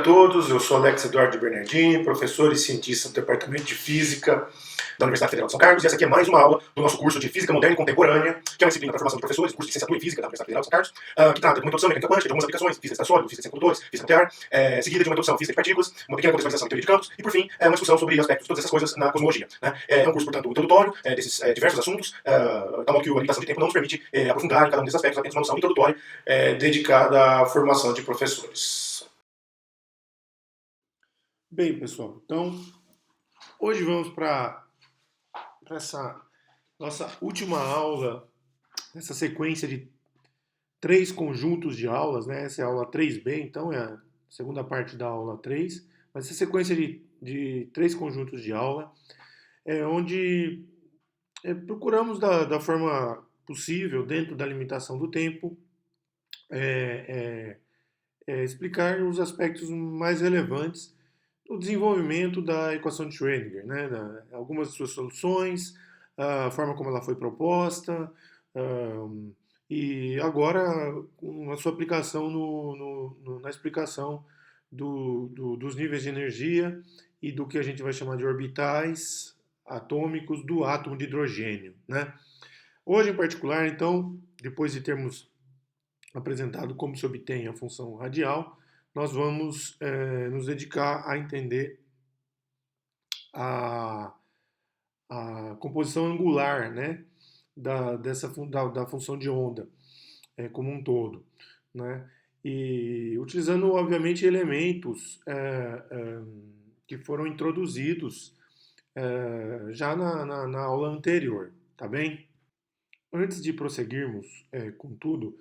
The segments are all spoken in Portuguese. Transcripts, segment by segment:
a todos, eu sou Alex Eduardo Bernardini, professor e cientista do Departamento de Física da Universidade Federal de São Carlos, e essa aqui é mais uma aula do nosso curso de Física Moderna e Contemporânea, que é uma disciplina para formação de professores, curso de licenciatura em Física da Universidade Federal de São Carlos, que trata de uma introdução à mecânica quântica, de algumas aplicações, física de sólido, física de semicondutores, física nuclear, seguida de uma introdução à física de partículas, uma pequena contextualização em teoria de campos, e por fim, uma discussão sobre aspectos de todas essas coisas na cosmologia. Né? É um curso, portanto, introdutório desses diversos assuntos, a modo que a limitação de tempo não nos permite aprofundar em cada um desses aspectos, apenas uma noção introdutória dedicada à formação de professores. Bem, pessoal, então hoje vamos para essa nossa última aula, nessa sequência de 3 conjuntos de aulas, né? Essa é a aula 3B, então é a segunda parte da aula 3, mas essa sequência de 3 conjuntos de aula, onde procuramos da forma possível, dentro da limitação do tempo, explicar os aspectos mais relevantes do desenvolvimento da equação de Schrödinger, né? Algumas de suas soluções, a forma como ela foi proposta, e agora com a sua aplicação na explicação dos níveis de energia e do que a gente vai chamar de orbitais atômicos do átomo de hidrogênio, né? Hoje, em particular, então, depois de termos apresentado como se obtém a função radial, nós vamos nos dedicar a entender a composição angular, né, da função de onda como um todo, né, e utilizando, obviamente, elementos que foram introduzidos já na aula anterior, tá bem? Antes de prosseguirmos com tudo,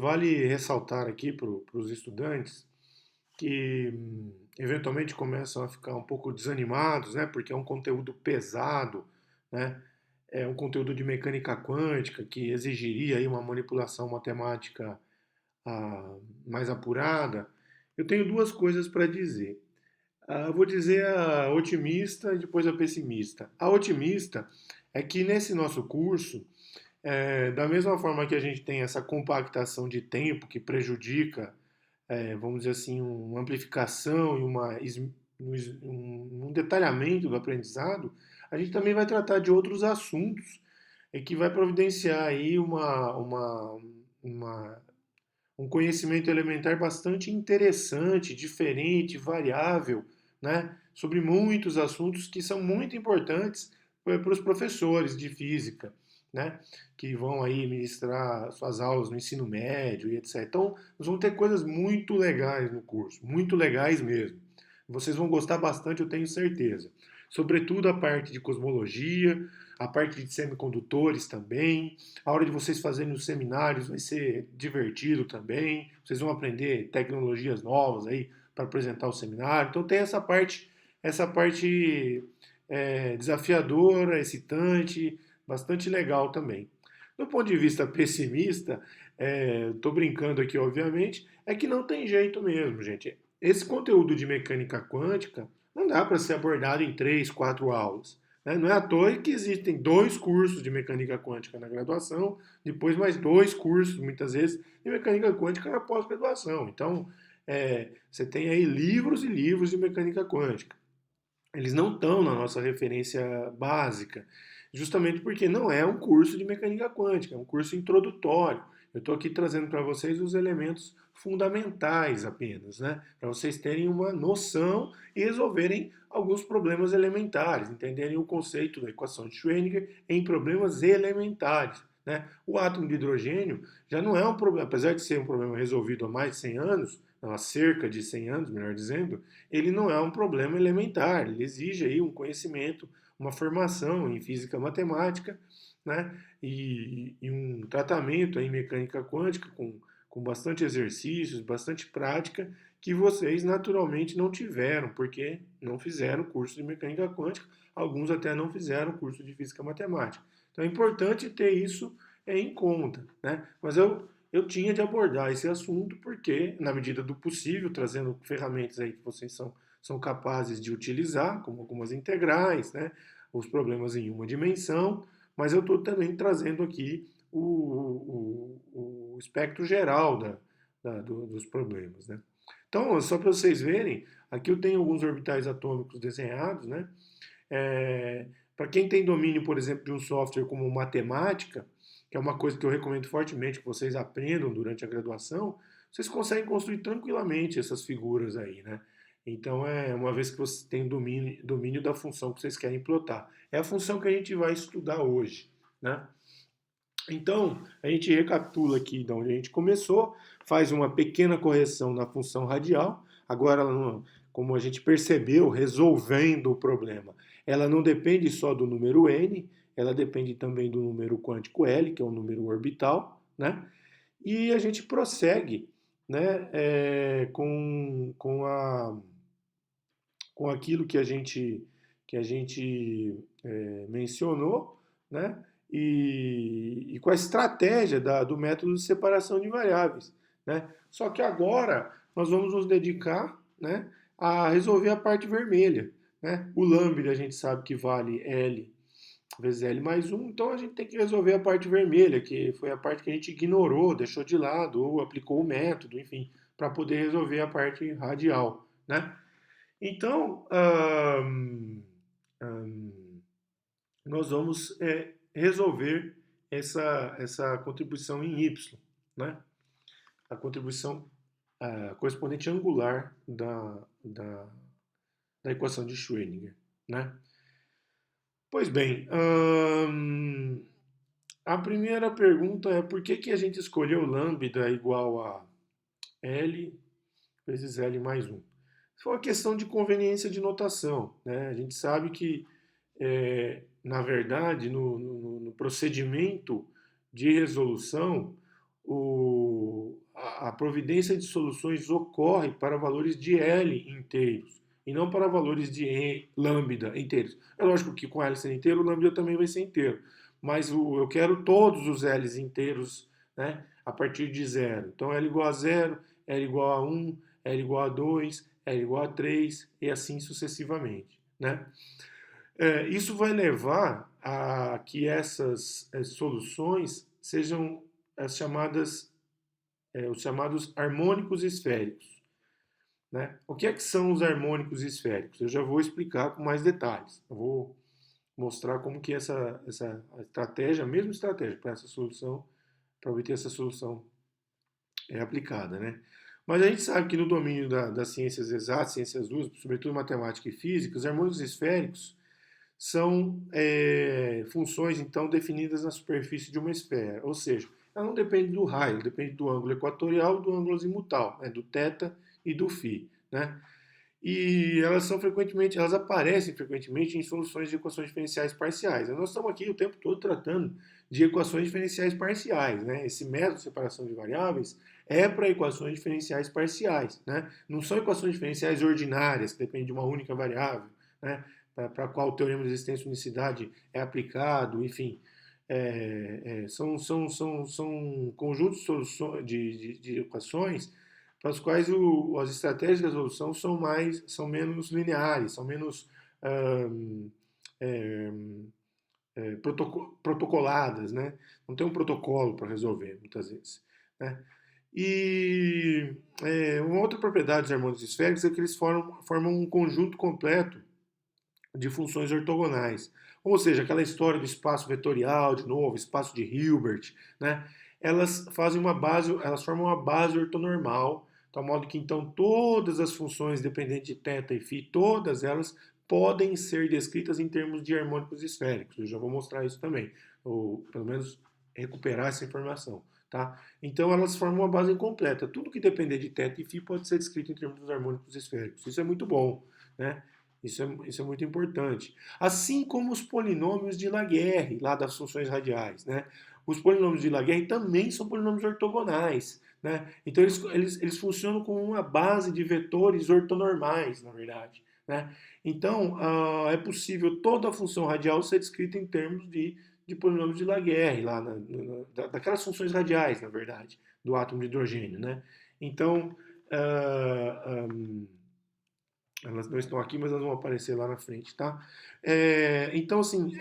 vale ressaltar aqui para os estudantes que eventualmente começam a ficar um pouco desanimados, né, porque é um conteúdo pesado, né, é um conteúdo de mecânica quântica que exigiria aí uma manipulação matemática mais apurada. Eu tenho 2 coisas para dizer. Eu vou dizer a otimista e depois a pessimista. A otimista é que nesse nosso curso, da mesma forma que a gente tem essa compactação de tempo que prejudica, vamos dizer assim, uma amplificação e um detalhamento do aprendizado, a gente também vai tratar de outros assuntos que vai providenciar aí um conhecimento elementar bastante interessante, diferente, variável, né, sobre muitos assuntos que são muito importantes para os professores de física, né, que vão aí ministrar suas aulas no ensino médio e etc. Então, nós vamos ter coisas muito legais no curso, muito legais mesmo. Vocês vão gostar bastante, eu tenho certeza. Sobretudo a parte de cosmologia, a parte de semicondutores também. A hora de vocês fazerem os seminários vai ser divertido também. Vocês vão aprender tecnologias novas aí para apresentar o seminário. Então tem essa parte desafiadora, excitante, bastante legal também. Do ponto de vista pessimista, estou brincando aqui, obviamente, é que não tem jeito mesmo, gente. Esse conteúdo de mecânica quântica não dá para ser abordado em 3, 4 aulas. Né? Não é à toa que existem 2 cursos de mecânica quântica na graduação, depois mais 2 cursos, muitas vezes, de mecânica quântica na pós-graduação. Então, você tem aí livros e livros de mecânica quântica. Eles não estão na nossa referência básica, justamente porque não é um curso de mecânica quântica, é um curso introdutório. Eu estou aqui trazendo para vocês os elementos fundamentais apenas, né? Para vocês terem uma noção e resolverem alguns problemas elementares, entenderem o conceito da equação de Schrödinger em problemas elementares. Né? O átomo de hidrogênio já não é um problema, apesar de ser um problema resolvido há mais de 100 anos, há cerca de 100 anos, melhor dizendo, ele não é um problema elementar, ele exige aí um conhecimento, uma formação em física matemática, né? E um tratamento em mecânica quântica com bastante exercícios, bastante prática, que vocês naturalmente não tiveram, porque não fizeram curso de mecânica quântica, alguns até não fizeram curso de física matemática. Então é importante ter isso em conta, né? Mas eu tinha de abordar esse assunto porque, na medida do possível, trazendo ferramentas aí que vocês são capazes de utilizar, como algumas integrais, né? Os problemas em uma dimensão, mas eu estou também trazendo aqui o espectro geral dos problemas, né? Então, só para vocês verem, aqui eu tenho alguns orbitais atômicos desenhados, né? É, para quem tem domínio, por exemplo, de um software como matemática, que é uma coisa que eu recomendo fortemente que vocês aprendam durante a graduação, vocês conseguem construir tranquilamente essas figuras aí, né? Então, uma vez que você tem domínio da função que vocês querem plotar. É a função que a gente vai estudar hoje, né? Então, a gente recapitula aqui de onde a gente começou, faz uma pequena correção na função radial. Agora, como a gente percebeu, resolvendo o problema, ela não depende só do número n, ela depende também do número quântico L, que é o número orbital, né? E a gente prossegue, né, com aquilo que a gente mencionou, né? E com a estratégia do método de separação de variáveis, né? Só que agora nós vamos nos dedicar, né, a resolver a parte vermelha, né? O lambda a gente sabe que vale L vezes L mais um, então a gente tem que resolver a parte vermelha, que foi a parte que a gente ignorou, deixou de lado, ou aplicou o método, enfim, para poder resolver a parte radial, né? Então, nós vamos resolver essa contribuição em Y, né? A contribuição correspondente angular da equação de Schrödinger, né? Pois bem, a primeira pergunta é por que a gente escolheu lambda igual a L vezes L mais um? Foi uma questão de conveniência de notação, né? A gente sabe que na verdade, no procedimento de resolução, a providência de soluções ocorre para valores de L inteiros e não para valores de lambda inteiros. É lógico que com L sendo inteiro, o lambda também vai ser inteiro, mas eu quero todos os L's inteiros, né, a partir de zero. Então, L igual a zero, L igual a 1, L igual a 2, L igual a 3 e assim sucessivamente, né? Isso vai levar a que essas soluções sejam os chamados harmônicos esféricos, né? O que é que são os harmônicos esféricos? Eu já vou explicar com mais detalhes. Eu vou mostrar como que essa estratégia, a mesma estratégia para essa solução, para obter essa solução é aplicada, né? Mas a gente sabe que no domínio das ciências exatas, ciências duras, sobretudo matemática e física, os harmônicos esféricos são funções, então, definidas na superfície de uma esfera. Ou seja, ela não depende do raio, ela depende do ângulo equatorial e do ângulo azimutal, né, do θ e do φ. Né? E elas aparecem frequentemente em soluções de equações diferenciais parciais. Nós estamos aqui o tempo todo tratando de equações diferenciais parciais. Né? Esse método de separação de variáveis é para equações diferenciais parciais. Né? Não são equações diferenciais ordinárias, que dependem de uma única variável, né? Para a qual o teorema de existência e unicidade é aplicado, enfim. São conjuntos de equações para os quais as estratégias de resolução são menos lineares, são menos hum, é, protocoladas, né? Não tem um protocolo para resolver, muitas vezes. Né? E uma outra propriedade dos harmônicos esféricos é que eles formam um conjunto completo de funções ortogonais. Ou seja, aquela história do espaço vetorial, de novo, espaço de Hilbert, né? Elas formam uma base ortonormal, de tal modo que então todas as funções dependentes de θ e φ, todas elas podem ser descritas em termos de harmônicos esféricos. Eu já vou mostrar isso também, ou pelo menos recuperar essa informação. Tá? Então elas formam uma base incompleta. Tudo que depender de θ e φ pode ser descrito em termos dos harmônicos esféricos. Isso é muito bom. Né? Isso é muito importante. Assim como os polinômios de Laguerre, lá das funções radiais. Né? Os polinômios de Laguerre também são polinômios ortogonais. Né? Então eles funcionam como uma base de vetores ortonormais, na verdade. Né? Então é possível toda a função radial ser descrita em termos de polinômios de Laguerre, lá daquelas funções radiais, na verdade, do átomo de hidrogênio. Né? Então, elas não estão aqui, mas elas vão aparecer lá na frente, tá? Então, assim,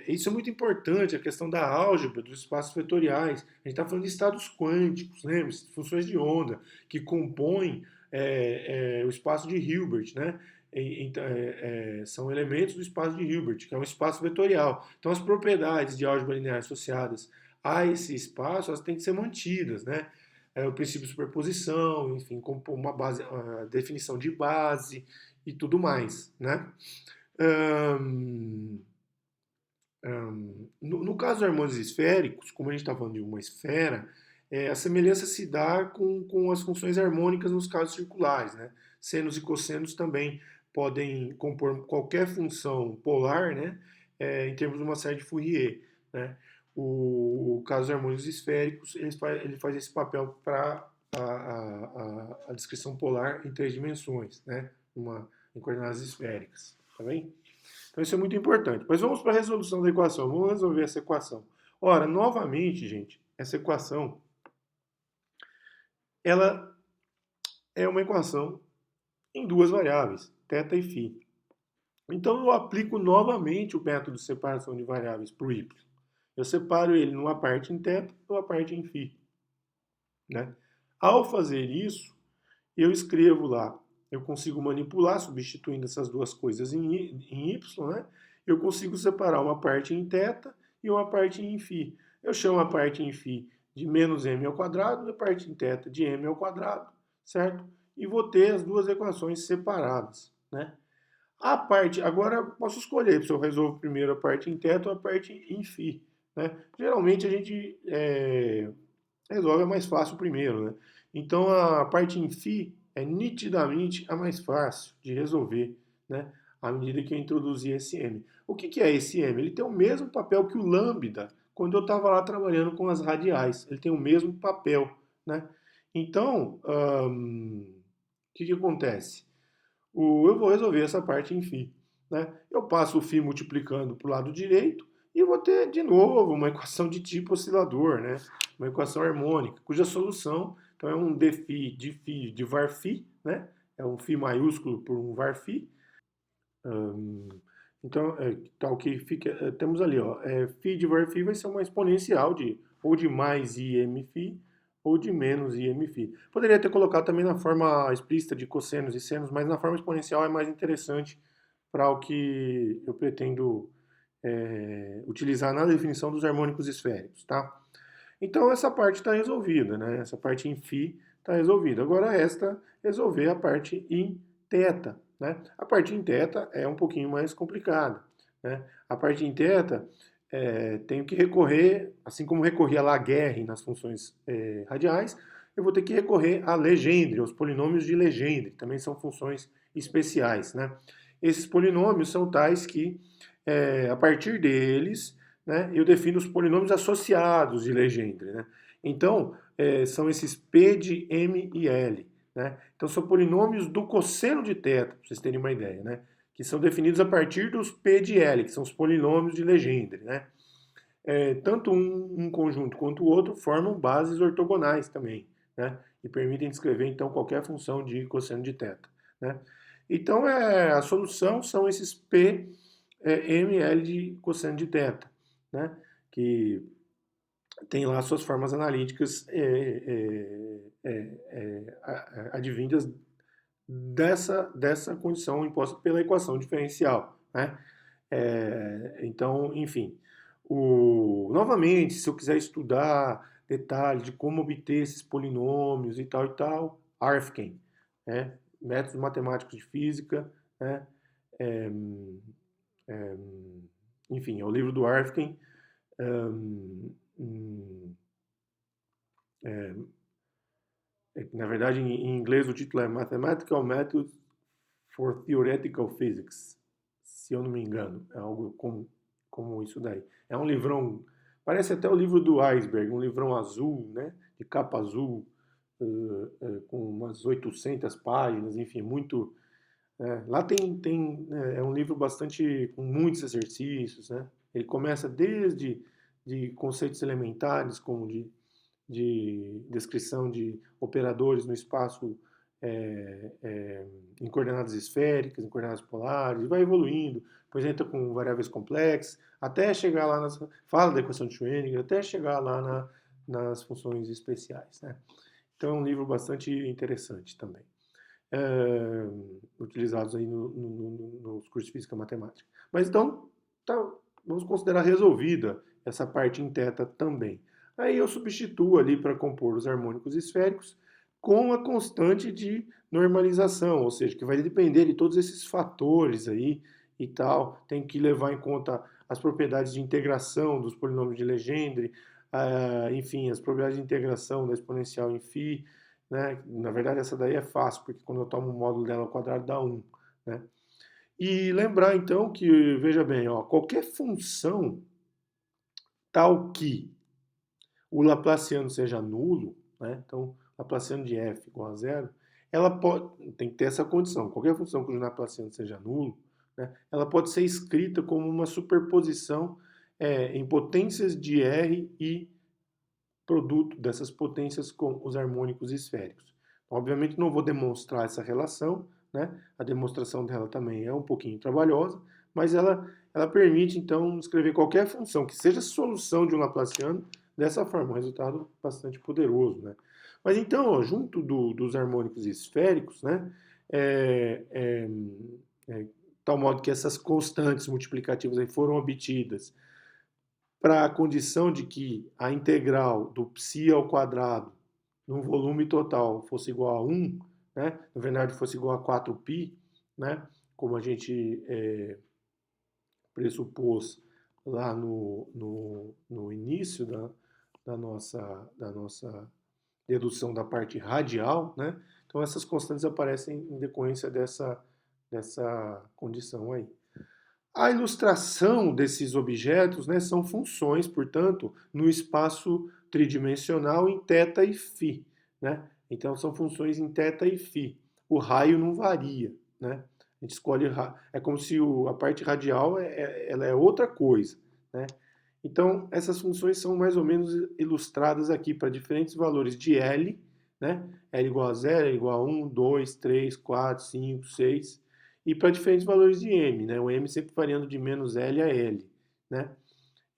isso é muito importante, a questão da álgebra dos espaços vetoriais. A gente está falando de estados quânticos, lembra? Funções de onda que compõem o espaço de Hilbert, né? São elementos do espaço de Hilbert, que é um espaço vetorial. Então, as propriedades de álgebra linear associadas a esse espaço, elas têm que ser mantidas, né? O princípio de superposição, enfim, com uma base, a definição de base e tudo mais, né? Hum, no caso dos harmônicos esféricos, como a gente está falando de uma esfera, a semelhança se dá com as funções harmônicas nos casos circulares, né? Senos e cossenos também podem compor qualquer função polar, né? Em termos de uma série de Fourier, né? O caso dos harmônicos esféricos, ele faz esse papel para a descrição polar em 3 dimensões, né? Em coordenadas esféricas, tá bem? Então isso é muito importante. Mas vamos para a resolução da equação. Vamos resolver essa equação. Ora, novamente, gente, essa equação, ela é uma equação em 2 variáveis, θ e φ. Então eu aplico novamente o método de separação de variáveis para o y. Eu separo ele numa parte em θ e uma parte em φ, né? Ao fazer isso, eu escrevo lá, eu consigo manipular, substituindo essas duas coisas em y, né? Eu consigo separar uma parte em θ e uma parte em φ. Eu chamo a parte em φ de menos m ao quadrado e a parte em θ de m ao quadrado, certo? E vou ter as duas equações separadas, né? A parte, agora eu posso escolher se eu resolvo primeiro a parte em θ ou a parte em φ, né? Geralmente a gente resolve a mais fácil primeiro, né? Então a parte em φ é nitidamente a mais fácil de resolver, né? À medida que eu introduzir esse m. O que é esse m? Ele tem o mesmo papel que o lambda quando eu estava lá trabalhando com as radiais. Ele tem o mesmo papel, né? Então, o que acontece? Eu vou resolver essa parte em φ, né? Eu passo o φ multiplicando para o lado direito e vou ter de novo uma equação de tipo oscilador, né? Uma equação harmônica, cuja solução então, é um dφ de var φ, né? É um φ maiúsculo por um var φ. Então, tal que fica, temos ali, ó, φ de var φ vai ser uma exponencial de ou de mais imφ ou de menos imφ. Poderia ter colocado também na forma explícita de cossenos e senos, mas na forma exponencial é mais interessante para o que eu pretendo utilizar na definição dos harmônicos esféricos, tá? Então essa parte está resolvida, né? Essa parte em φ está resolvida. Agora resta resolver a parte em θ, né? A parte em θ é um pouquinho mais complicada, né? A parte em θ tenho que recorrer, assim como recorri a Laguerre nas funções radiais, eu vou ter que recorrer a Legendre, aos polinômios de Legendre, também são funções especiais, né? Esses polinômios são tais que, a partir deles, né, eu defino os polinômios associados de Legendre, né? Então, são esses P de M e L, né? Então, são polinômios do cosseno de θ, para vocês terem uma ideia, né? Que são definidos a partir dos P de L, que são os polinômios de Legendre, né? Tanto um conjunto quanto o outro formam bases ortogonais também, né? E permitem descrever, então, qualquer função de cosseno de θ, né? Então, a solução são esses P, M, L de cosseno de θ, né? Que tem lá suas formas analíticas advindas dessa condição imposta pela equação diferencial, né? Então, enfim, novamente, se eu quiser estudar detalhes de como obter esses polinômios e tal, Arfken, né? Métodos matemáticos de física, né? É, é, enfim, é o livro do Arfken. Na verdade, em inglês o título é Mathematical Methods for Theoretical Physics, se eu não me engano, é algo como isso daí. É um livrão, parece até o livro do Iceberg, um livrão azul, né, de capa azul, com umas 800 páginas, enfim, muito. Lá é um livro bastante com muitos exercícios, né? Ele começa desde de conceitos elementares, como de descrição de operadores no espaço em coordenadas esféricas, em coordenadas polares, e vai evoluindo, depois entra com variáveis complexas, até chegar lá fala da equação de Schrödinger, até chegar lá nas funções especiais, né? Então é um livro bastante interessante também. é, utilizados aí nos cursos de física e matemática. Mas então, tá, vamos considerar resolvida essa parte em θ também. Aí eu substituo ali para compor os harmônicos esféricos com a constante de normalização, ou seja, que vai depender de todos esses fatores aí e tal. Tem que levar em conta as propriedades de integração dos polinômios de Legendre, enfim, as propriedades de integração da exponencial em φ, né? Na verdade, essa daí é fácil, porque quando eu tomo o módulo dela ao quadrado dá 1, né? E lembrar então que, veja bem, ó, qualquer função tal que o Laplaciano seja nulo, né? Então, Laplaciano de f igual a zero, ela pode, tem que ter essa condição, qualquer função cujo Laplaciano seja nulo, né? Ela pode ser escrita como uma superposição em potências de R e produto dessas potências com os harmônicos esféricos. Obviamente não vou demonstrar essa relação, né? A demonstração dela também é um pouquinho trabalhosa, mas ela permite então escrever qualquer função que seja solução de um Laplaciano dessa forma, um resultado bastante poderoso, né? Mas então, ó, junto dos harmônicos esféricos, né? É, é, é, tal modo que essas constantes multiplicativas aí foram obtidas para a condição de que a integral do π ao quadrado no volume total fosse igual a 1, né? Na verdade fosse igual a 4π, né? Como a gente pressupôs lá no início da nossa dedução da parte radial, né? Então essas constantes aparecem em decorrência dessa condição aí. A ilustração desses objetos, né, são funções, portanto, no espaço tridimensional em θ e φ, né? Então são funções em θ e φ. O raio não varia, né? A gente escolhe, é como se a parte radial ela é outra coisa, né? Então essas funções são mais ou menos ilustradas aqui para diferentes valores de L, né? L igual a 0, L igual a 1, 2, 3, 4, 5, 6 e para diferentes valores de m, né? O m sempre variando de menos L a L, né?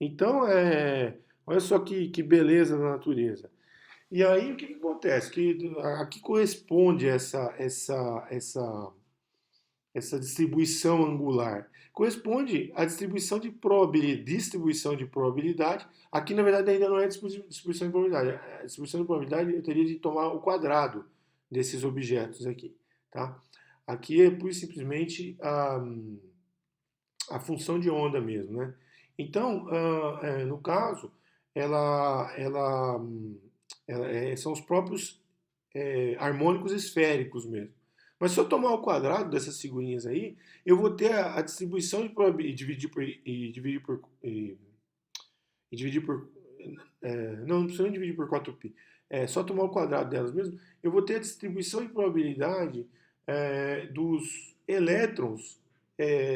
Então, olha só que beleza da natureza. E aí, o que acontece? Que aqui corresponde essa distribuição angular. Corresponde à distribuição de probabilidade. Aqui, na verdade, ainda não é distribuição de probabilidade. A distribuição de probabilidade eu teria de tomar o quadrado desses objetos aqui, tá? Aqui é pura e simplesmente a função de onda mesmo, né? Então, no caso, são os próprios harmônicos esféricos mesmo. Mas se eu tomar o quadrado dessas figurinhas aí, eu vou ter a distribuição de probabilidade e dividir por não precisa nem dividir por 4π. É só tomar o quadrado delas mesmo. Eu vou ter a distribuição de probabilidade dos elétrons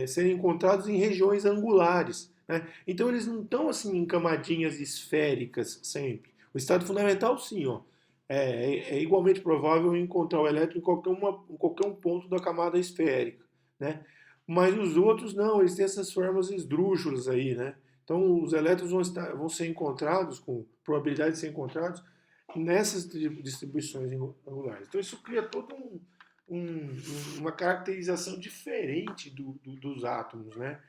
serem encontrados em regiões angulares, né? Então eles não estão assim em camadinhas esféricas sempre. O estado fundamental, sim, ó, é igualmente provável encontrar o elétron em qualquer um ponto da camada esférica, né? Mas os outros não, eles têm essas formas esdrúxulas aí, né? Então os elétrons vão ser encontrados com probabilidade de ser encontrados nessas distribuições angulares. Então isso cria todo uma caracterização diferente dos átomos, né?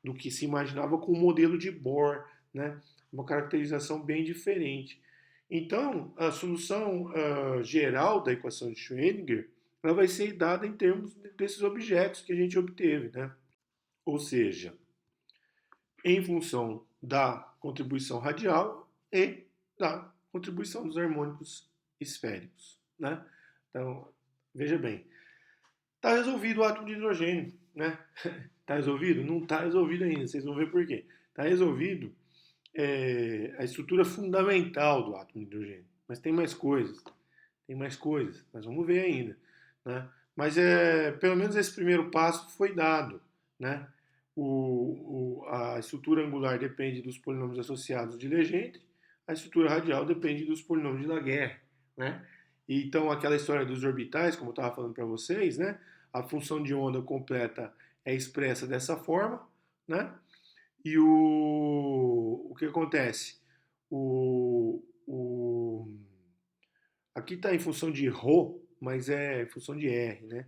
Do que se imaginava com o modelo de Bohr, né? Uma caracterização bem diferente. Então, a solução geral da equação de Schrödinger ela vai ser dada em termos desses objetos que a gente obteve, né? Ou seja, em função da contribuição radial e da contribuição dos harmônicos esféricos, né? Então, veja bem, está resolvido o átomo de hidrogênio, né? Está resolvido? Não está resolvido ainda, vocês vão ver por quê. Está resolvido a estrutura fundamental do átomo de hidrogênio, mas tem mais coisas, nós vamos ver ainda, né? Mas pelo menos esse primeiro passo foi dado, né? A estrutura angular depende dos polinômios associados de Legendre, a estrutura radial depende dos polinômios de Laguerre, né? E então aquela história dos orbitais, como eu estava falando para vocês, né? A função de onda completa é expressa dessa forma, né? E o que acontece? O, o, aqui está em função de ρ, mas é função de R, né?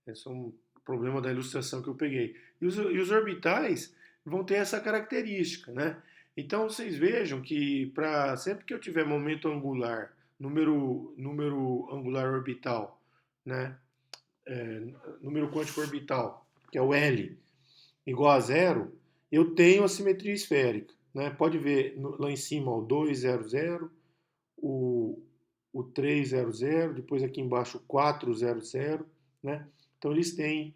Esse é um problema da ilustração que eu peguei. E os orbitais vão ter essa característica, né? Então vocês vejam que sempre que eu tiver momento angular, número angular orbital, né? É, número quântico orbital, que é o L, igual a zero, eu tenho a simetria esférica. Né? Pode ver lá em cima o 200, o, o 300, depois aqui embaixo o 400, né? Então eles têm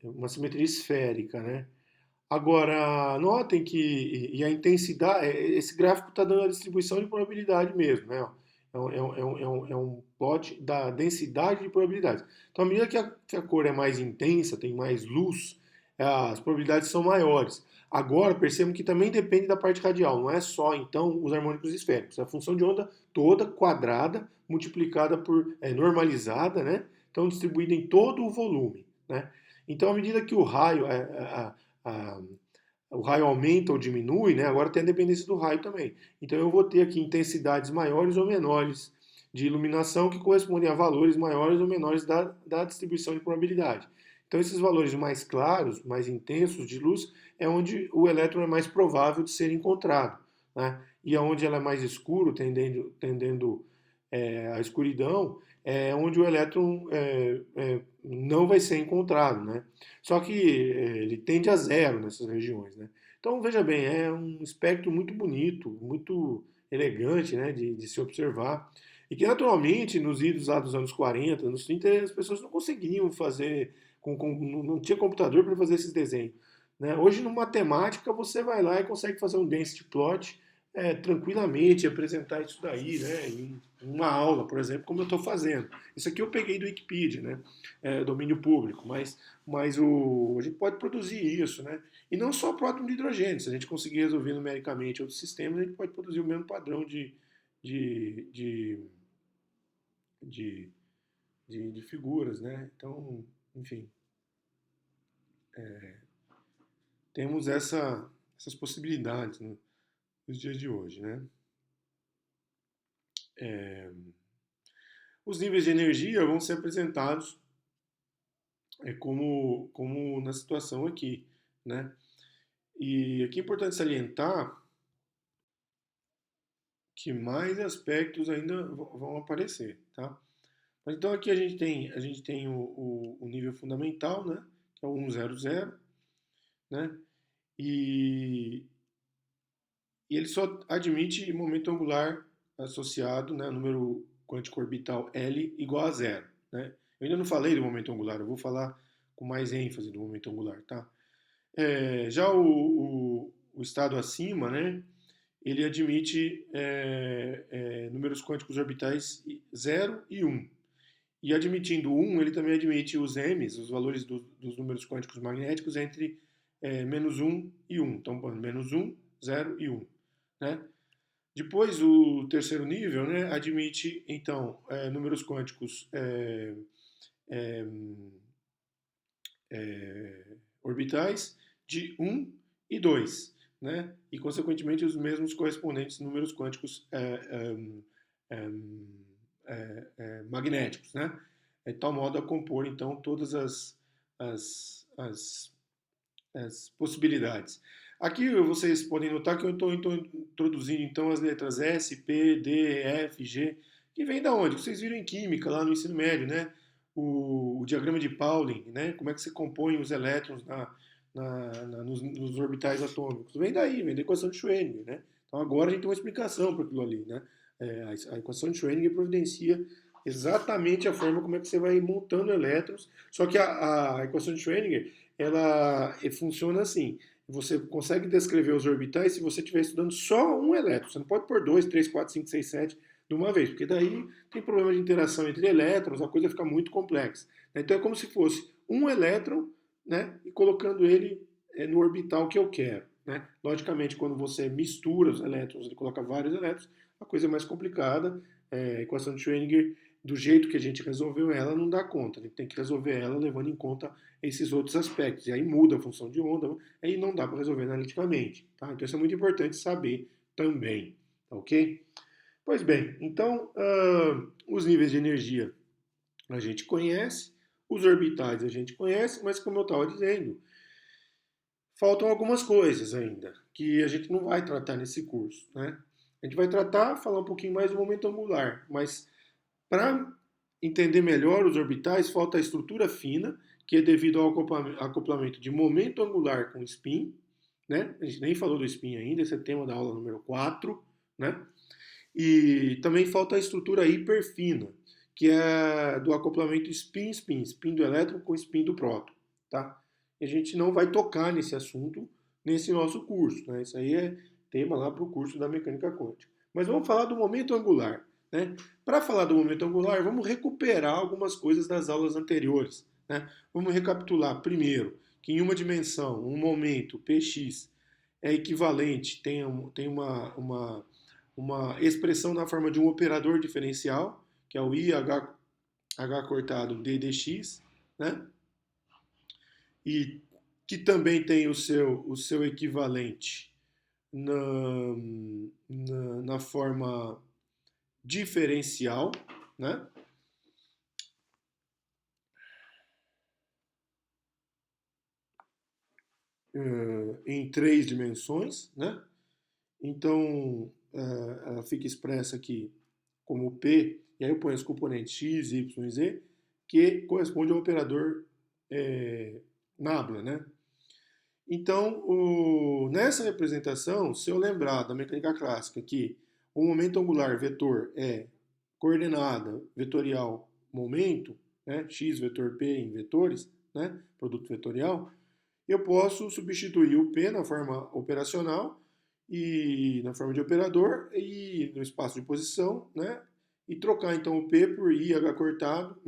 uma simetria esférica, né? Agora, notem que e a intensidade, esse gráfico está dando a distribuição de probabilidade mesmo, né? É um plot da densidade de probabilidades. Então, à medida que a cor é mais intensa, tem mais luz, as probabilidades são maiores. Agora, percebam que também depende da parte radial, não é só, então, os harmônicos esféricos. É a função de onda toda quadrada, multiplicada por, normalizada, né? Então, distribuída em todo o volume, né? Então, à medida que a- o raio aumenta ou diminui, né? Agora tem a dependência do raio também. Então eu vou ter aqui intensidades maiores ou menores de iluminação que correspondem a valores maiores ou menores da distribuição de probabilidade. Então esses valores mais claros, mais intensos de luz, é onde o elétron é mais provável de ser encontrado. Né? E aonde ela é mais escuro, tendendo à escuridão, é onde o elétron não vai ser encontrado, né? Só que ele tende a zero nessas regiões, né? Então, veja bem, é um espectro muito bonito, muito elegante, né, de se observar. E que, naturalmente, nos idos lá dos anos 40, anos 30, as pessoas não conseguiam fazer, não tinha computador para fazer esses desenhos. Né? Hoje, no matemática, você vai lá e consegue fazer um density plot tranquilamente, apresentar isso daí, né, em uma aula, por exemplo, como eu estou fazendo. Isso aqui eu peguei do Wikipedia, né, domínio público, mas a gente pode produzir isso, né? E não só próton de hidrogênio. Se a gente conseguir resolver numericamente outros sistemas, a gente pode produzir o mesmo padrão de, de, de, de figuras, né? Então, enfim, temos essas possibilidades, né, nos dias de hoje, né? Os níveis de energia vão ser apresentados como na situação aqui, né? E aqui é importante salientar que mais aspectos ainda vão aparecer, tá? Mas então aqui a gente tem o nível fundamental, né? Que é o 100, né? E, e ele só admite momento angular associado, né? Número quântico orbital L igual a zero, né? Eu ainda não falei do momento angular, eu vou falar com mais ênfase do momento angular, tá? Já o estado acima, né? Ele admite números quânticos orbitais 0 e 1. E admitindo 1, ele também admite os m's, os valores dos números quânticos magnéticos, entre menos 1 e 1. Então, menos 1, 0 e 1. Né? Depois, o terceiro nível, né, admite, então, números quânticos é, orbitais de 1 e 2, né? E, consequentemente, os mesmos correspondentes números quânticos magnéticos, né? De tal modo a compor, então, todas as, as, as possibilidades. Aqui vocês podem notar que eu estou introduzindo, então, as letras S, P, D, F, G, que vem da onde? Vocês viram em química, lá no ensino médio, né? O diagrama de Pauling, né? Como é que se compõem os elétrons nos orbitais atômicos. Vem daí, vem da equação de Schrödinger, né? Então agora a gente tem uma explicação para aquilo ali, né? A equação de Schrödinger providencia exatamente a forma como é que você vai montando elétrons, só que a equação de Schrödinger, ela funciona assim, você consegue descrever os orbitais se você estiver estudando só um elétron, você não pode pôr 2, 3, 4, 5, 6, 7 de uma vez, porque daí tem problema de interação entre elétrons, a coisa fica muito complexa. Então é como se fosse um elétron, né, e colocando ele no orbital que eu quero. Né? Logicamente, quando você mistura os elétrons e coloca vários elétrons, a coisa é mais complicada. A equação de Schrödinger, do jeito que a gente resolveu ela, não dá conta. A gente tem que resolver ela levando em conta esses outros aspectos. E aí muda a função de onda, aí não dá para resolver analiticamente. Tá? Então isso é muito importante saber também, ok? Pois bem, então os níveis de energia a gente conhece, os orbitais a gente conhece, mas como eu estava dizendo, faltam algumas coisas ainda que a gente não vai tratar nesse curso, né? A gente vai tratar, falar um pouquinho mais do momento angular, mas para entender melhor os orbitais, falta a estrutura fina, que é devido ao acoplamento de momento angular com spin, né? A gente nem falou do spin ainda, esse é o tema da aula número 4, né? E também falta a estrutura hiperfina, que é do acoplamento spin-spin, spin do elétron com spin do próton, tá? E a gente não vai tocar nesse assunto nesse nosso curso, né? Isso aí é tema lá para o curso da mecânica quântica. Mas vamos falar do momento angular, né? Para falar do momento angular, vamos recuperar algumas coisas das aulas anteriores, né? Vamos recapitular primeiro que em uma dimensão, um momento px é equivalente, tem uma expressão na forma de um operador diferencial, que é o IH cortado ddx, né? E que também tem o seu equivalente na, na forma diferencial, né? Em três dimensões, né? Então, ela fica expressa aqui como P, e aí eu ponho os componentes x, y e z, que corresponde ao operador nabla, né? Então, nessa representação, se eu lembrar da mecânica clássica que o momento angular vetor é coordenada vetorial momento, né, x vetor p em vetores, né, produto vetorial, eu posso substituir o p na forma operacional e na forma de operador e no espaço de posição, né, e trocar então o p por IH cortado,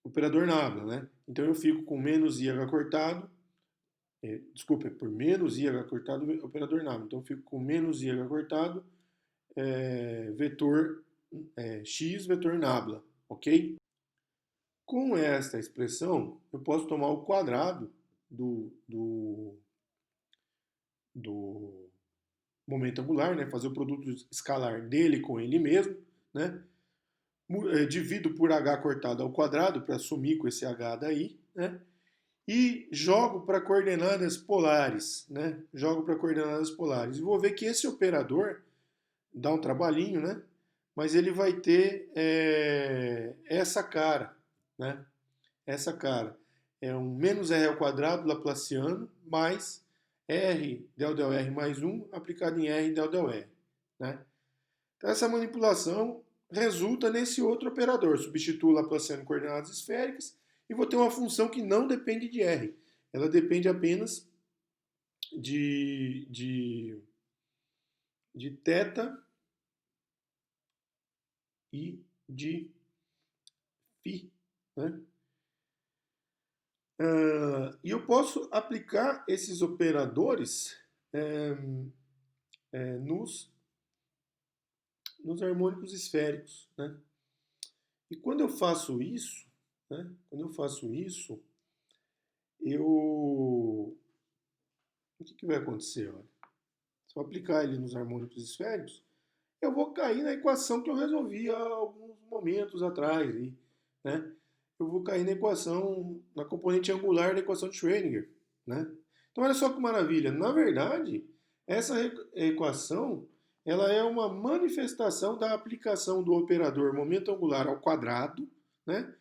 operador nabla, né? Então eu fico com menos IH cortado, desculpa, por menos IH cortado, operador nabla. Então eu fico com menos IH cortado, vetor x, vetor nabla, ok? Com esta expressão, eu posso tomar o quadrado do momento angular, né? Fazer o produto escalar dele com ele mesmo, né? Divido por h cortado ao quadrado para sumir com esse h daí, né? E jogo para coordenadas polares, né? Jogo para coordenadas polares. E vou ver que esse operador dá um trabalhinho, né? Mas ele vai ter essa cara, né? Essa cara. É um menos r ao quadrado laplaciano mais r del del r mais um aplicado em r del del r, né? Então essa manipulação resulta nesse outro operador. Substituo o laplaciano em coordenadas esféricas e vou ter uma função que não depende de r. Ela depende apenas de θ e de φ, né? E eu posso aplicar esses operadores nos harmônicos esféricos, né? E quando eu faço isso, né? O que vai acontecer? Olha? Se eu aplicar ele nos harmônicos esféricos, eu vou cair na equação que eu resolvi há alguns momentos atrás, né? Eu vou cair na equação, na componente angular da equação de Schrödinger, né? Então olha só que maravilha. Na verdade, essa equação ela é uma manifestação da aplicação do operador momento angular ao quadrado, né?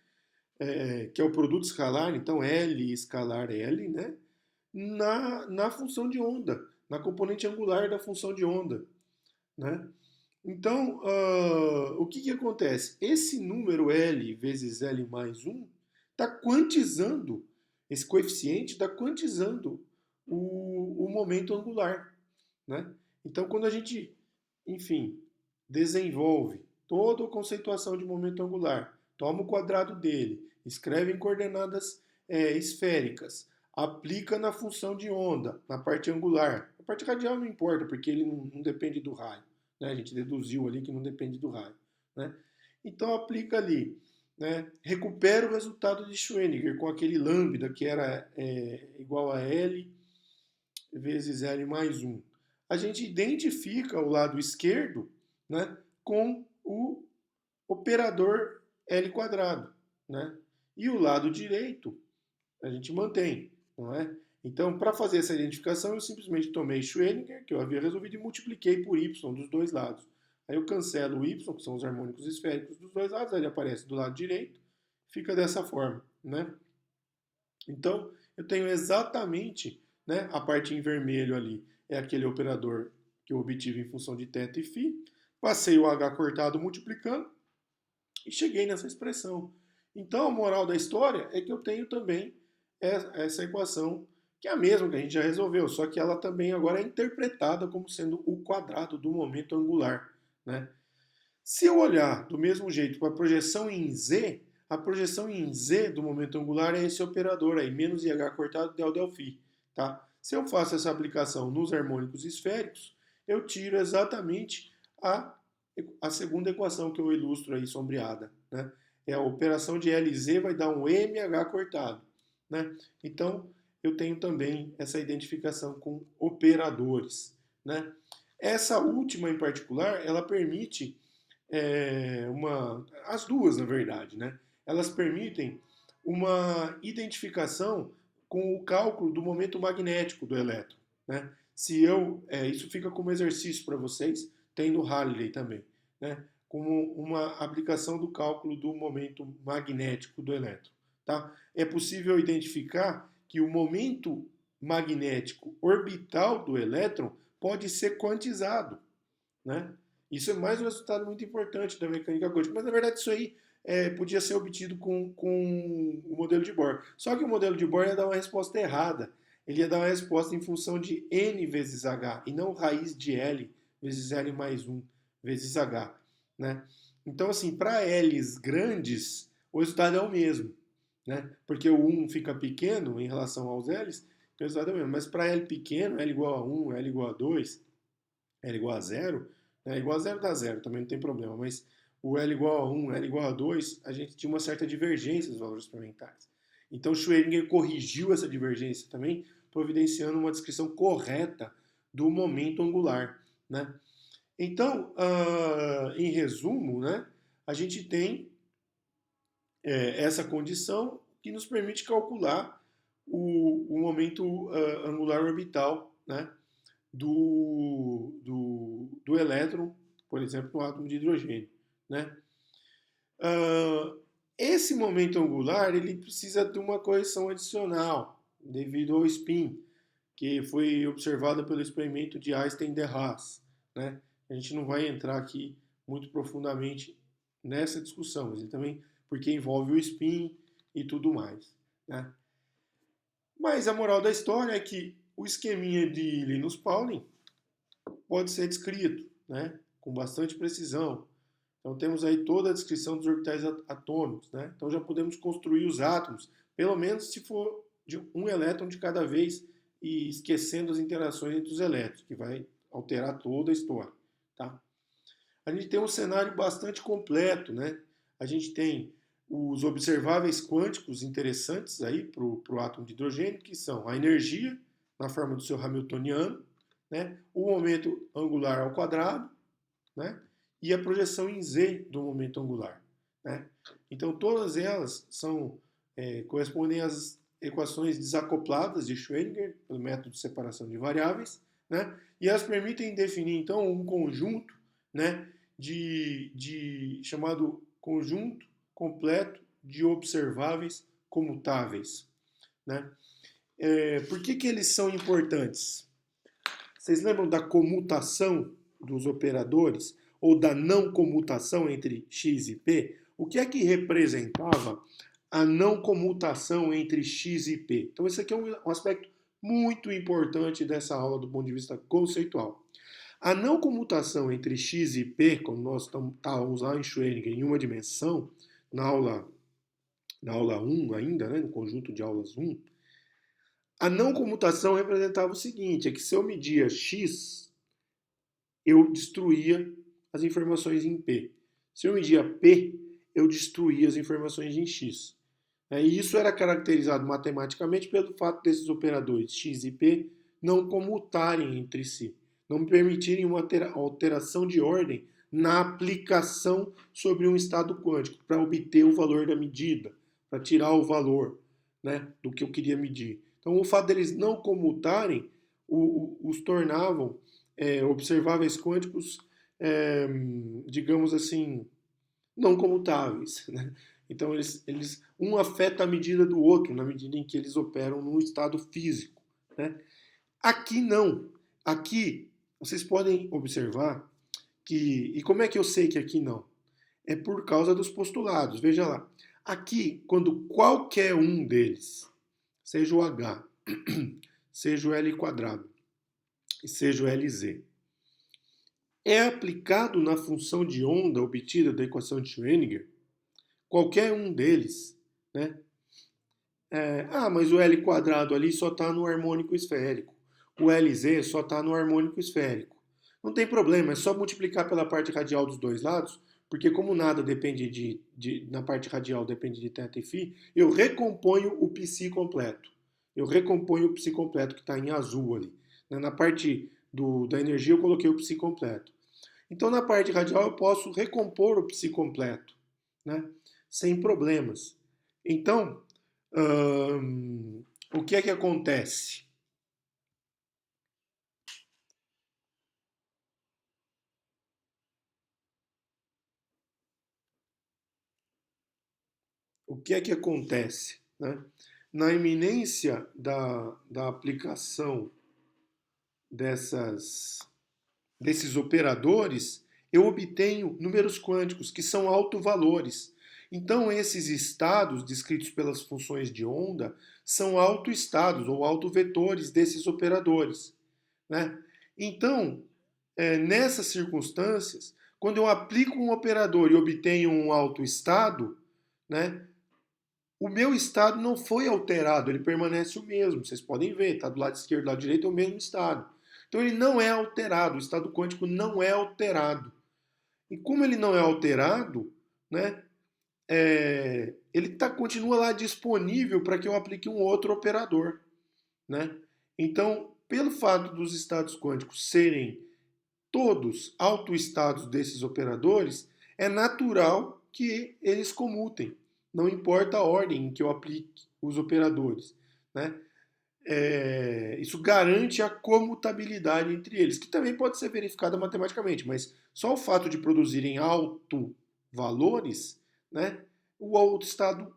Que é o produto escalar, então L escalar L, né? Na função de onda, na componente angular da função de onda, né? Então, o que acontece? Esse número L vezes L mais um está quantizando, esse coeficiente está quantizando o momento angular, né? Então, quando a gente, enfim, desenvolve toda a conceituação de momento angular, toma o quadrado dele, escreve em coordenadas esféricas, aplica na função de onda, na parte angular. A parte radial não importa, porque ele não depende do raio. Né? A gente deduziu ali que não depende do raio. Né? Então aplica ali né, recupero o resultado de Schrödinger com aquele lambda que era igual a L vezes L mais um. A gente identifica o lado esquerdo, né, com o operador L quadrado, né? E o lado direito a gente mantém, não é? Então, para fazer essa identificação, eu simplesmente tomei Schrödinger, que eu havia resolvido, e multipliquei por y dos dois lados. Aí eu cancelo o y, que são os harmônicos esféricos dos dois lados, aí ele aparece do lado direito, fica dessa forma, né? Então, eu tenho exatamente, né, a parte em vermelho ali, é aquele operador que eu obtive em função de θ e φ, passei o h cortado multiplicando e cheguei nessa expressão. Então, a moral da história é que eu tenho também essa equação, que é a mesma que a gente já resolveu, só que ela também agora é interpretada como sendo o quadrado do momento angular, né? Se eu olhar do mesmo jeito para a projeção em Z, a projeção em Z do momento angular é esse operador aí, menos IH cortado del del φ, tá? Se eu faço essa aplicação nos harmônicos esféricos, eu tiro exatamente a segunda equação que eu ilustro aí sombreada, né? É a operação de LZ vai dar um MH cortado, né? Então, eu tenho também essa identificação com operadores, né? Essa última em particular, ela permite as duas, na verdade, né? Elas permitem uma identificação com o cálculo do momento magnético do elétron, né? Se eu, isso fica como exercício para vocês, tem no Halliday também, né? Como uma aplicação do cálculo do momento magnético do elétron, tá? É possível identificar que o momento magnético orbital do elétron pode ser quantizado, né? Isso é mais um resultado muito importante da mecânica quântica, mas na verdade isso aí podia ser obtido com o modelo de Bohr. Só que o modelo de Bohr ia dar uma resposta errada. Ele ia dar uma resposta em função de n vezes h, e não raiz de L vezes L mais 1 vezes h. Né? Então, assim, para L's grandes, o resultado é o mesmo. Né? Porque o 1 fica pequeno em relação aos L's, o resultado é o mesmo. Mas para L pequeno, L igual a 1, L igual a 2, L igual a zero, né? Igual a zero dá zero, também não tem problema, mas o L igual a 1, L igual a 2, a gente tinha uma certa divergência dos valores experimentais. Então Schrödinger corrigiu essa divergência também, providenciando uma descrição correta do momento angular, né? Então, em resumo, né, a gente tem essa condição que nos permite calcular o momento angular orbital, né, do elétron, por exemplo, no átomo de hidrogênio. Né? Esse momento angular ele precisa de uma correção adicional devido ao spin, que foi observado pelo experimento de Einstein-de Haas. Né? A gente não vai entrar aqui muito profundamente nessa discussão, mas também porque envolve o spin e tudo mais. Né? Mas a moral da história é que o esqueminha de Linus Pauling pode ser descrito, né, com bastante precisão. Então temos aí toda a descrição dos orbitais atômicos, né? Então já podemos construir os átomos, pelo menos se for de um elétron de cada vez e esquecendo as interações entre os elétrons, que vai alterar toda a história, tá? A gente tem um cenário bastante completo, né? A gente tem os observáveis quânticos interessantes aí para o átomo de hidrogênio, que são a energia, na forma do seu Hamiltoniano, né? O momento angular ao quadrado, né? E a projeção em Z do momento angular. Né? Então, todas elas correspondem às equações desacopladas de Schrödinger, pelo método de separação de variáveis, né? E elas permitem definir, então, um conjunto, né, chamado conjunto completo de observáveis comutáveis. Né? Por que eles são importantes? Vocês lembram da comutação dos operadores ou da não comutação entre x e p? O que é que representava a não comutação entre x e p? Então, esse aqui é um aspecto muito importante dessa aula do ponto de vista conceitual. A não comutação entre x e p, como nós estávamos lá em Schrödinger em uma dimensão, na aula 1 ainda, né, no conjunto de aulas 1, a não comutação representava o seguinte, é que se eu media x, eu destruía as informações em P. Se eu media P, eu destruía as informações em X. E isso era caracterizado matematicamente pelo fato desses operadores X e P não comutarem entre si, não permitirem uma alteração de ordem na aplicação sobre um estado quântico para obter o valor da medida, para tirar o valor, né, do que eu queria medir. Então, o fato deles não comutarem os tornavam observáveis quânticos, digamos assim, não comutáveis. Né? Então, um afeta a medida do outro, na medida em que eles operam num estado físico. Né? Aqui não. Aqui, vocês podem observar que... E como é que eu sei que aqui não? É por causa dos postulados. Veja lá. Aqui, quando qualquer um deles, seja o H, seja o L quadrado, e seja o Lz, é aplicado na função de onda obtida da equação de Schrödinger, qualquer um deles, né? Mas o L quadrado ali só está no harmônico esférico. O Lz só está no harmônico esférico. Não tem problema, é só multiplicar pela parte radial dos dois lados, porque como nada depende na parte radial depende de θ e φ, eu recomponho o π completo. Eu recomponho o π completo que está em azul ali. Na parte da energia eu coloquei o π completo. Então na parte radial eu posso recompor o π completo, né? Sem problemas. Então, o que é que acontece? O que é que acontece? Né? Na iminência da aplicação desses operadores, eu obtenho números quânticos, que são autovalores. Então, esses estados descritos pelas funções de onda são autoestados ou autovetores desses operadores. Né? Então, nessas circunstâncias, quando eu aplico um operador e obtenho um autoestado, né, o meu estado não foi alterado, ele permanece o mesmo. Vocês podem ver, está do lado esquerdo e do lado direito é o mesmo estado. Então ele não é alterado, o estado quântico não é alterado. E como ele não é alterado, né, ele continua lá disponível para que eu aplique um outro operador. Né? Então, pelo fato dos estados quânticos serem todos autoestados desses operadores, é natural que eles comutem, não importa a ordem em que eu aplique os operadores. Né? Isso garante a comutabilidade entre eles, que também pode ser verificada matematicamente, mas só o fato de produzirem autovalores, né, o autoestado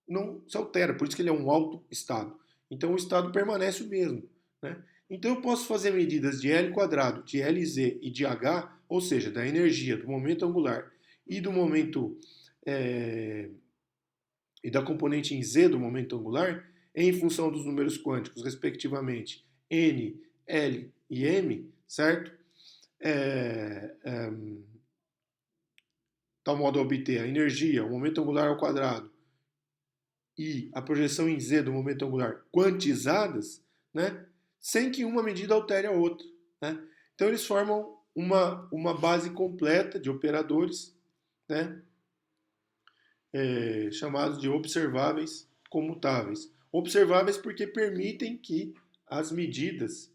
não se altera, por isso que ele é um autoestado. Então o estado permanece o mesmo. Né? Então eu posso fazer medidas de L quadrado, de Lz e de H, ou seja, da energia, do momento angular e do momento e da componente em Z do momento angular, em função dos números quânticos, respectivamente, N, L e M, certo? Tal modo a obter a energia, o momento angular ao quadrado e a projeção em Z do momento angular quantizadas, né, sem que uma medida altere a outra. Né? Então eles formam uma base completa de operadores, né, chamados de observáveis comutáveis. Observáveis porque permitem que as medidas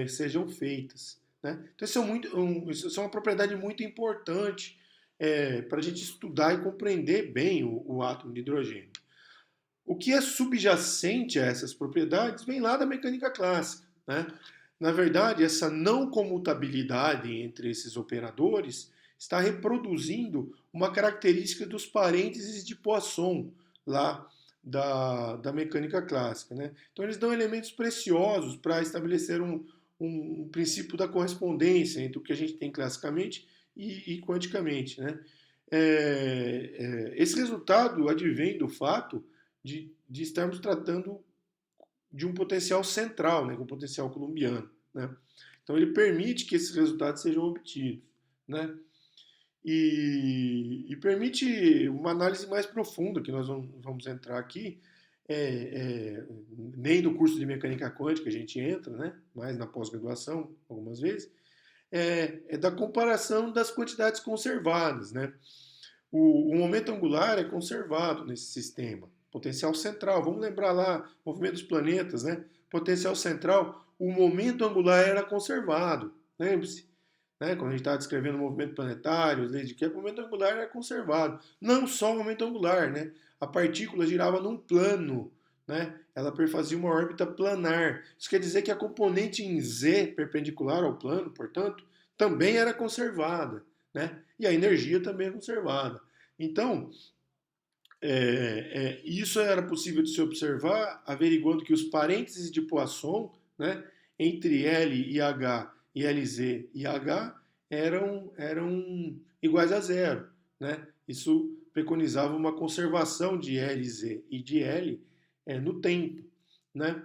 sejam feitas. Né? Então isso é uma propriedade muito importante para a gente estudar e compreender bem o átomo de hidrogênio. O que é subjacente a essas propriedades vem lá da mecânica clássica. Né? Na verdade, essa não comutabilidade entre esses operadores está reproduzindo uma característica dos parênteses de Poisson, lá da mecânica clássica. Né? Então, eles dão elementos preciosos para estabelecer um princípio da correspondência entre o que a gente tem classicamente e quanticamente. Né? Esse resultado advém do fato de estarmos tratando de um potencial central, né, com um potencial coulombiano. Né? Então ele permite que esses resultados sejam obtidos. Né? E permite uma análise mais profunda, que nós vamos entrar aqui, nem no curso de mecânica quântica a gente entra, né? Mas na pós-graduação, algumas vezes, da comparação das quantidades conservadas. Né? O momento angular é conservado nesse sistema. Potencial central, vamos lembrar lá, movimento dos planetas, né? Potencial central, o momento angular era conservado. Lembre-se, né? Quando a gente estava descrevendo o movimento planetário, as leis de Kepler, o momento angular era conservado. Não só o momento angular, né? A partícula girava num plano, né? Ela perfazia uma órbita planar. Isso quer dizer que a componente em Z, perpendicular ao plano, portanto, também era conservada, né? E a energia também é conservada. Então, isso era possível de se observar averiguando que os parênteses de Poisson, né, entre L e H e LZ e H eram iguais a zero. Né? Isso preconizava uma conservação de LZ e de L no tempo. Né?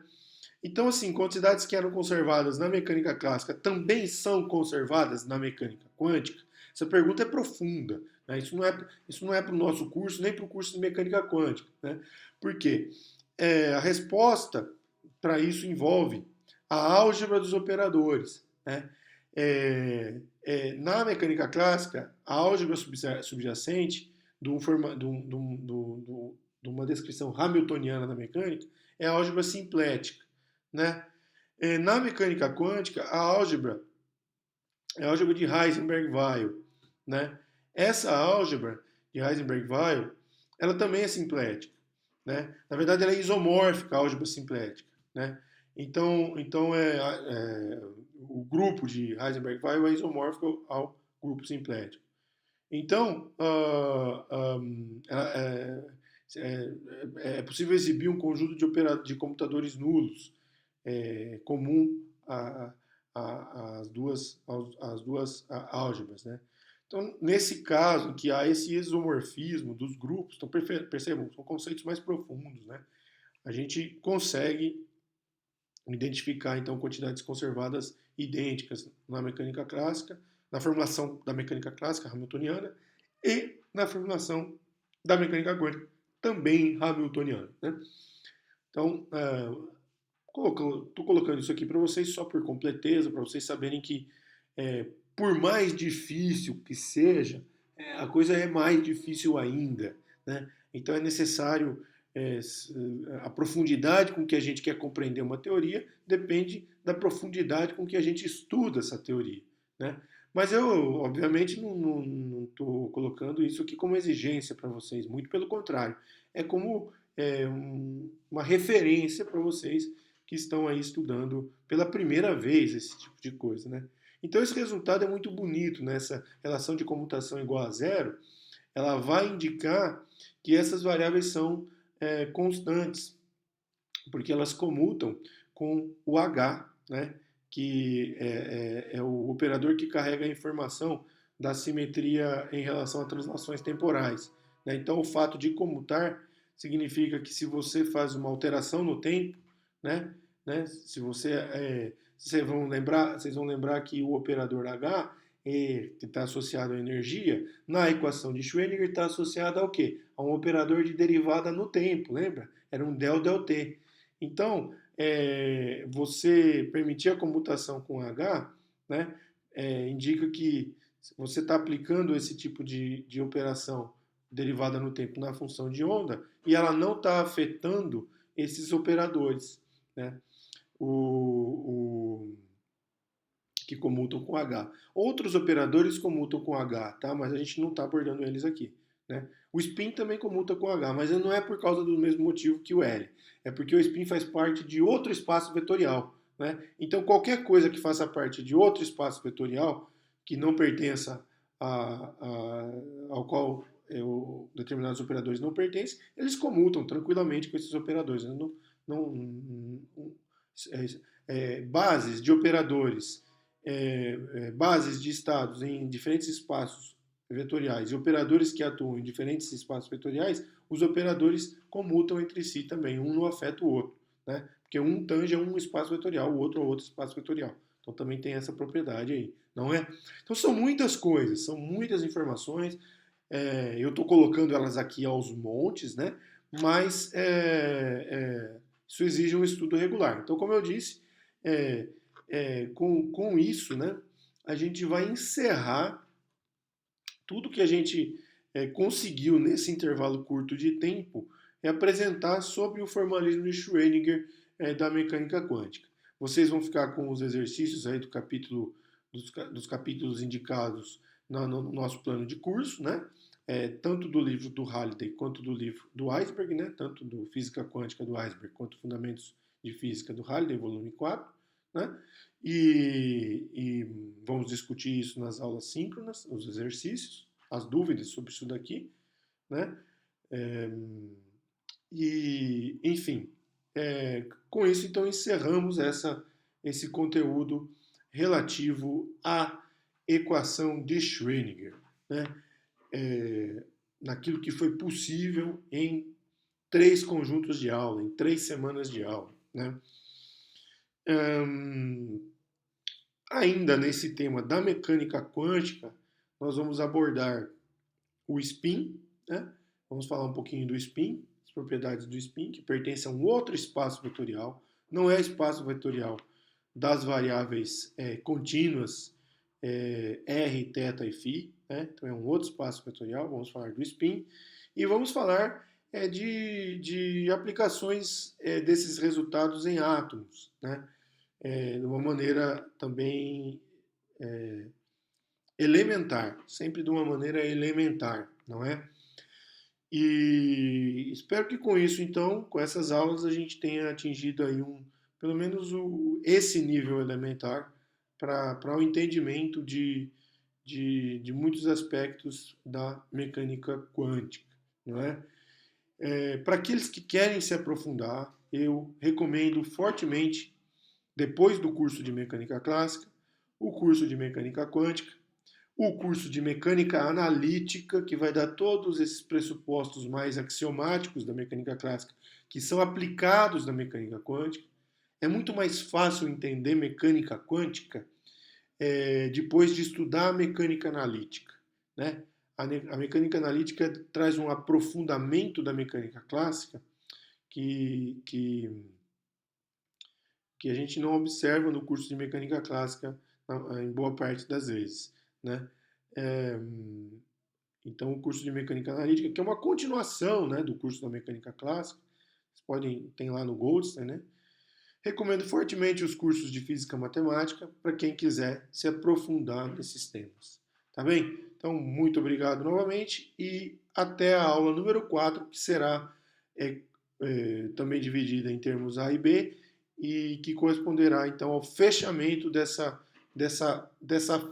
Então, assim, quantidades que eram conservadas na mecânica clássica também são conservadas na mecânica quântica? Essa pergunta é profunda. Né? Isso não é para o nosso curso, nem para o curso de mecânica quântica. Né? Por quê? A resposta para isso envolve a álgebra dos operadores. Né? Na mecânica clássica, a álgebra subjacente de uma descrição hamiltoniana da mecânica é a álgebra simplética. Né? Na mecânica quântica, a álgebra é a álgebra de Heisenberg-Weyl. Né? Essa álgebra de Heisenberg-Weyl, ela também é simplética. Né? Na verdade, ela é isomórfica, a álgebra simplética. Né? Então o grupo de Heisenberg-Weyl é isomórfico ao grupo simplético. Então, é possível exibir um conjunto de computadores nulos comum às duas álgebras. Né? Então, nesse caso, que há esse isomorfismo dos grupos, então percebam, são conceitos mais profundos, né? A gente consegue identificar, então, quantidades conservadas idênticas na mecânica clássica, na formulação da mecânica clássica hamiltoniana e na formulação da mecânica quântica, também hamiltoniana. Né? Então, estou colocando isso aqui para vocês só por completeza, para vocês saberem que, por mais difícil que seja, a coisa é mais difícil ainda. Né? Então é necessário, a profundidade com que a gente quer compreender uma teoria depende da profundidade com que a gente estuda essa teoria. Né? Mas eu, obviamente, não estou colocando isso aqui como exigência para vocês, muito pelo contrário. É como uma referência para vocês que estão aí estudando pela primeira vez esse tipo de coisa, né? Então esse resultado é muito bonito, né? Essa relação de comutação igual a zero, ela vai indicar que essas variáveis são constantes, porque elas comutam com o H, né? Que é o operador que carrega a informação da simetria em relação a translações temporais. Né? Então o fato de comutar significa que se você faz uma alteração no tempo, né? Se vocês vão lembrar que o operador H, que está associado à energia, na equação de Schrödinger está associado ao quê? A um operador de derivada no tempo, lembra? Era um del-del-t. Então, você permitir a comutação com H, né, indica que você está aplicando esse tipo de operação derivada no tempo na função de onda e ela não está afetando esses operadores, né, que comutam com H. Outros operadores comutam com H, tá? Mas a gente não está abordando eles aqui. Né? O spin também comuta com H, mas não é por causa do mesmo motivo que o L. É porque o spin faz parte de outro espaço vetorial. Né? Então, qualquer coisa que faça parte de outro espaço vetorial, que não pertença ao qual determinados operadores não pertencem, eles comutam tranquilamente com esses operadores. Bases de operadores, bases de estados em diferentes espaços vetoriais e operadores que atuam em diferentes espaços vetoriais, os operadores comutam entre si também, um não afeta o outro, né? Porque um tange a um espaço vetorial, o outro a outro espaço vetorial. Então também tem essa propriedade aí, não é? Então são muitas coisas, são muitas informações, eu estou colocando elas aqui aos montes, né? Mas isso exige um estudo regular. Então, como eu disse, com isso, né, a gente vai encerrar tudo que a gente conseguiu, nesse intervalo curto de tempo, apresentar sobre o formalismo de Schrödinger da mecânica quântica. Vocês vão ficar com os exercícios aí do capítulo, dos capítulos indicados no nosso plano de curso, né? Tanto do livro do Halliday quanto do livro do Iceberg, né? Tanto do Física Quântica do Iceberg quanto Fundamentos de Física do Halliday, volume 4, né? E vamos discutir isso nas aulas síncronas, os exercícios, as dúvidas sobre isso daqui, né? É, enfim, com isso, então, encerramos esse conteúdo relativo à equação de Schrödinger, né? Naquilo que foi possível em 3 conjuntos de aula, em 3 semanas de aula, né? Ainda nesse tema da mecânica quântica, nós vamos abordar o spin, né? Vamos falar um pouquinho do spin, as propriedades do spin, que pertence a um outro espaço vetorial, não é espaço vetorial das variáveis contínuas r, θ e φ, né? Então é um outro espaço vetorial, vamos falar do spin, e vamos falar de aplicações desses resultados em átomos, né? De uma maneira também elementar, sempre de uma maneira elementar, não é? E espero que com isso, então, com essas aulas, a gente tenha atingido aí pelo menos esse nível elementar para o entendimento de muitos aspectos da mecânica quântica, não é? Para aqueles que querem se aprofundar, eu recomendo fortemente, depois do curso de mecânica clássica, o curso de mecânica quântica, o curso de mecânica analítica, que vai dar todos esses pressupostos mais axiomáticos da mecânica clássica, que são aplicados na mecânica quântica. É muito mais fácil entender mecânica quântica depois de estudar a mecânica analítica, né? A mecânica analítica traz um aprofundamento da mecânica clássica que a gente não observa no curso de mecânica clássica em boa parte das vezes, né? Então, o curso de mecânica analítica, que é uma continuação, né, do curso da mecânica clássica, vocês tem lá no Goldstein, né? Recomendo fortemente os cursos de física matemática para quem quiser se aprofundar nesses temas. Tá bem? Então, muito obrigado novamente e até a aula número 4, que será também dividida em termos A e B e que corresponderá então ao fechamento dessa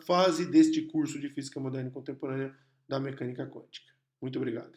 fase deste curso de Física Moderna e Contemporânea da Mecânica Quântica. Muito obrigado.